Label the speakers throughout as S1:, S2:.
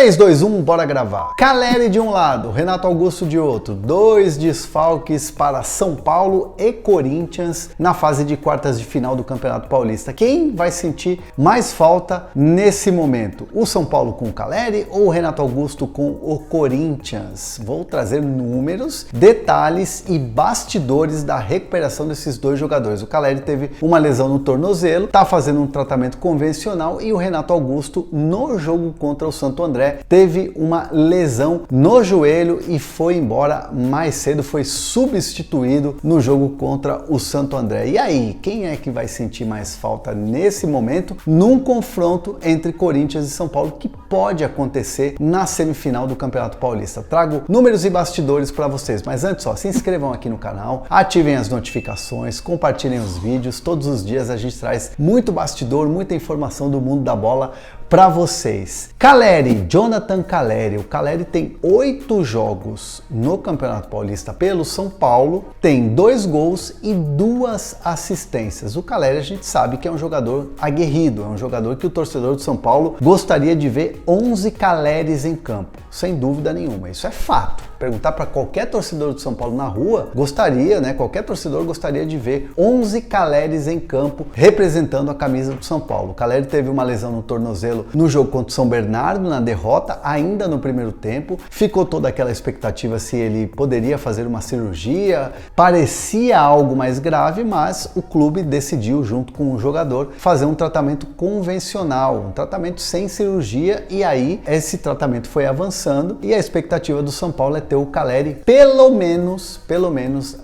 S1: 3, 2, 1, bora gravar. Caleri de um lado, Renato Augusto de outro. Dois desfalques para São Paulo e Corinthians na fase de quartas de final do Campeonato Paulista. Quem vai sentir mais falta nesse momento? O São Paulo com o Caleri ou o Renato Augusto com o Corinthians? Vou trazer números, detalhes e bastidores da recuperação desses dois jogadores. O Caleri teve uma lesão no tornozelo, está fazendo um tratamento convencional, e o Renato Augusto, no jogo contra o Santo André, teve uma lesão no joelho e foi embora mais cedo, foi substituído no jogo contra o Santo André. E aí, quem é que vai sentir mais falta nesse momento num confronto entre Corinthians e São Paulo que pode acontecer na semifinal do Campeonato Paulista? Trago números e bastidores para vocês, mas antes só, se inscrevam aqui no canal, ativem as notificações, compartilhem os vídeos. Todos os dias a gente traz muito bastidor, muita informação do mundo da bola para vocês. Caleri, Jonathan Caleri. O Caleri tem 8 jogos no Campeonato Paulista pelo São Paulo, tem 2 gols e 2 assistências. O Caleri, a gente sabe que é um jogador aguerrido, é um jogador que o torcedor do São Paulo gostaria de ver 11 Caleris em campo, sem dúvida nenhuma. Isso é fato. Perguntar para qualquer torcedor do São Paulo na rua, gostaria, né? Qualquer torcedor gostaria de ver 11 Caleris em campo representando a camisa do São Paulo. O Caleri teve uma lesão no tornozelo no jogo contra o São Bernardo, na derrota, ainda no primeiro tempo. Ficou toda aquela expectativa se ele poderia fazer uma cirurgia. Parecia algo mais grave, mas o clube decidiu, junto com o jogador, fazer um tratamento convencional, um tratamento sem cirurgia, e aí esse tratamento foi avançando e a expectativa do São Paulo é ter o Caleri pelo menos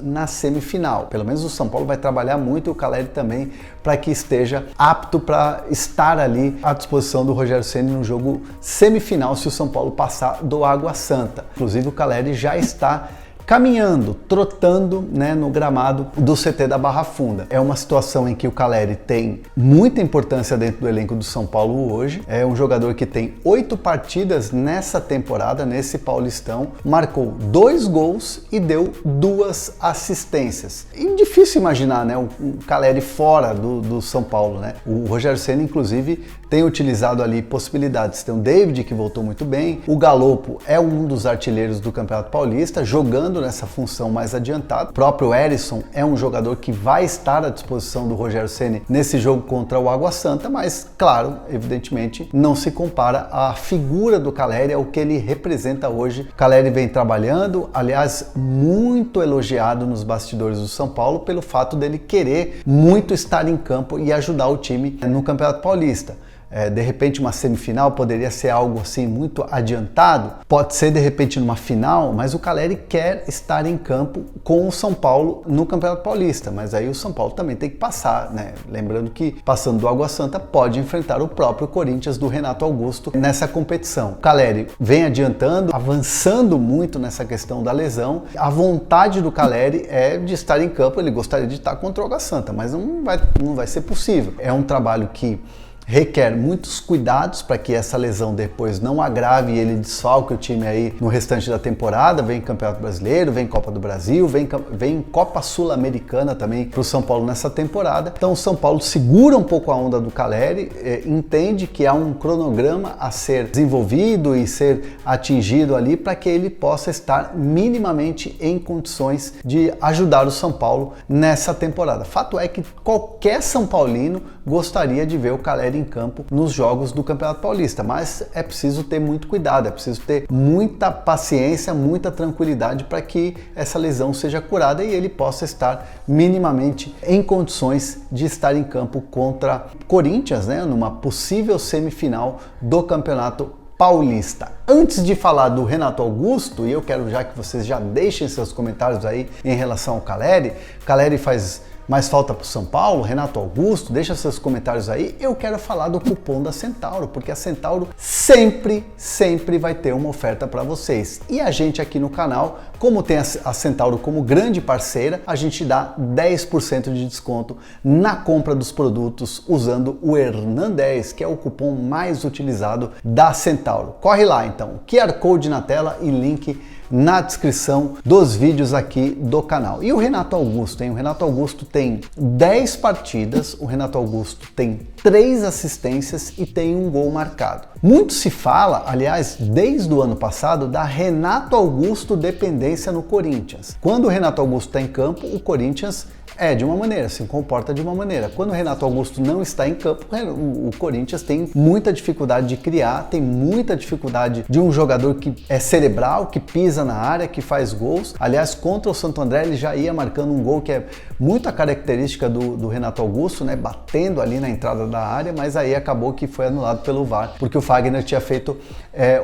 S1: na semifinal. Pelo menos o São Paulo vai trabalhar muito, e o Caleri também, para que esteja apto para estar ali à disposição do Rogério Ceni no jogo semifinal, se o São Paulo passar do Água Santa. Inclusive o Caleri já está caminhando, trotando, né, no gramado do CT da Barra Funda. É uma situação em que o Caleri tem muita importância dentro do elenco do São Paulo hoje. É um jogador que tem 8 partidas nessa temporada, nesse Paulistão, marcou 2 gols e deu 2 assistências. E difícil imaginar, né, o Caleri fora do São Paulo, né? O Rogério Ceni, inclusive, tem utilizado ali possibilidades. Tem o David, que voltou muito bem. O Galopo é um dos artilheiros do Campeonato Paulista, jogando nessa função mais adiantada. O próprio Erisson é um jogador que vai estar à disposição do Rogério Ceni nesse jogo contra o Água Santa, mas, claro, evidentemente, não se compara à figura do Caleri, ao que ele representa hoje. O Caleri vem trabalhando, aliás, muito elogiado nos bastidores do São Paulo pelo fato dele querer muito estar em campo e ajudar o time no Campeonato Paulista. De repente uma semifinal poderia ser algo assim muito adiantado, pode ser de repente numa final, mas o Caleri quer estar em campo com o São Paulo no Campeonato Paulista, mas aí o São Paulo também tem que passar, né? Lembrando que passando do Água Santa pode enfrentar o próprio Corinthians do Renato Augusto nessa competição. O Caleri vem adiantando, avançando muito nessa questão da lesão. A vontade do Caleri é de estar em campo, ele gostaria de estar contra o Água Santa, mas não vai ser possível. É um trabalho que requer muitos cuidados para que essa lesão depois não agrave e ele desfalque o time aí no restante da temporada. Vem Campeonato Brasileiro, vem Copa do Brasil, vem Copa Sul-Americana também para o São Paulo nessa temporada. Então o São Paulo segura um pouco a onda do Caleri, entende que há um cronograma a ser desenvolvido e ser atingido ali para que ele possa estar minimamente em condições de ajudar o São Paulo nessa temporada. Fato é que qualquer São Paulino gostaria de ver o Caleri em campo nos jogos do Campeonato Paulista, mas é preciso ter muito cuidado, é preciso ter muita paciência, muita tranquilidade para que essa lesão seja curada e ele possa estar minimamente em condições de estar em campo contra Corinthians, né, numa possível semifinal do Campeonato Paulista. Antes de falar do Renato Augusto, e eu quero já que vocês já deixem seus comentários aí em relação ao Caleri. Caleri faz mais falta para o São Paulo, Renato Augusto, deixa seus comentários aí. Eu quero falar do cupom da Centauro, porque a Centauro sempre vai ter uma oferta para vocês. E a gente aqui no canal, como tem a Centauro como grande parceira, a gente dá 10% de desconto na compra dos produtos usando o Hernan10, que é o cupom mais utilizado da Centauro. Corre lá então, QR Code na tela e link na descrição dos vídeos aqui do canal. E o Renato Augusto, hein? O Renato Augusto tem 10 partidas, o Renato Augusto tem 3 assistências e tem um gol marcado. Muito se fala, aliás, desde o ano passado, da Renato Augusto dependência no Corinthians. Quando o Renato Augusto está em campo, o Corinthians é de uma maneira, se comporta de uma maneira. Quando o Renato Augusto não está em campo, o Corinthians tem muita dificuldade de criar, tem muita dificuldade de um jogador que é cerebral, que pisa na área, que faz gols. Aliás, contra o Santo André ele já ia marcando um gol que é muita característica do Renato Augusto, né? Batendo ali na entrada da área, mas aí acabou que foi anulado pelo VAR, porque o Fagner tinha feito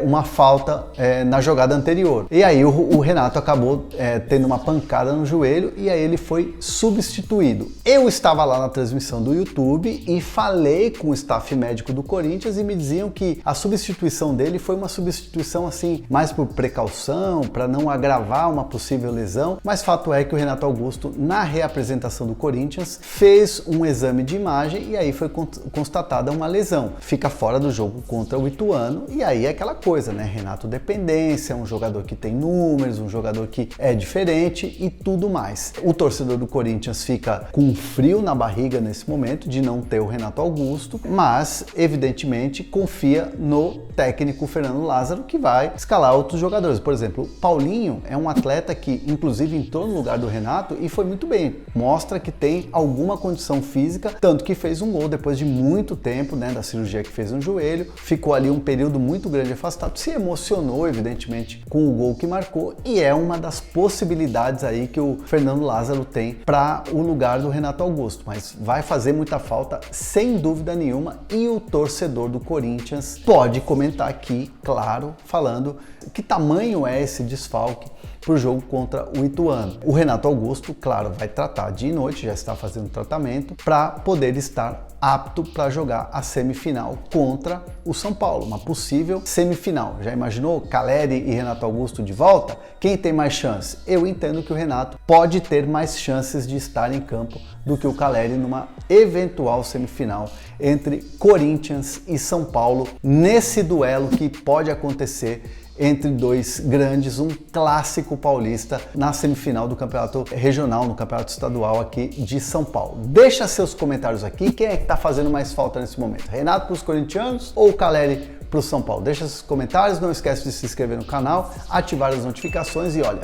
S1: uma falta na jogada anterior. E aí o Renato acabou tendo uma pancada no joelho e aí ele foi substituído. Eu estava lá na transmissão do YouTube e falei com o staff médico do Corinthians e me diziam que a substituição dele foi uma substituição assim, mais por precaução, para não agravar uma possível lesão, mas fato é que o Renato Augusto, na reapresentação do Corinthians, fez um exame de imagem e aí foi constatada uma lesão. Fica fora do jogo contra o Ituano e aí é aquela coisa, né? Renato dependência, um jogador que tem números, um jogador que é diferente e tudo mais. O torcedor do Corinthians fica com frio na barriga nesse momento de não ter o Renato Augusto, mas evidentemente confia no técnico Fernando Lázaro, que vai escalar outros jogadores. Por exemplo, o Paulinho é um atleta que inclusive entrou no lugar do Renato e foi muito bem, mostra que tem alguma condição física, tanto que fez um gol depois de muito tempo, né, da cirurgia que fez no joelho, ficou ali um período muito grande afastado, se emocionou evidentemente com o gol que marcou e é uma das possibilidades aí que o Fernando Lázaro tem para o lugar do Renato Augusto, mas vai fazer muita falta sem dúvida nenhuma e o torcedor do Corinthians pode comentar aqui, claro, falando que tamanho é esse desfalque para o jogo contra o Ituano. O Renato Augusto, claro, vai tratar dia e noite, já está fazendo tratamento para poder estar apto para jogar a semifinal contra o São Paulo, uma possível semifinal. Já imaginou Caleri e Renato Augusto de volta? Quem tem mais chance? Eu entendo que o Renato pode ter mais chances de estar em campo do que o Caleri numa eventual semifinal entre Corinthians e São Paulo, nesse duelo que pode acontecer entre dois grandes, um clássico paulista na semifinal do campeonato regional, no campeonato estadual aqui de São Paulo. Deixa seus comentários aqui, quem é que tá fazendo mais falta nesse momento? Renato para os corintianos ou o Caleri para o São Paulo? Deixa seus comentários, não esquece de se inscrever no canal, ativar as notificações e olha,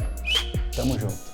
S1: tamo junto.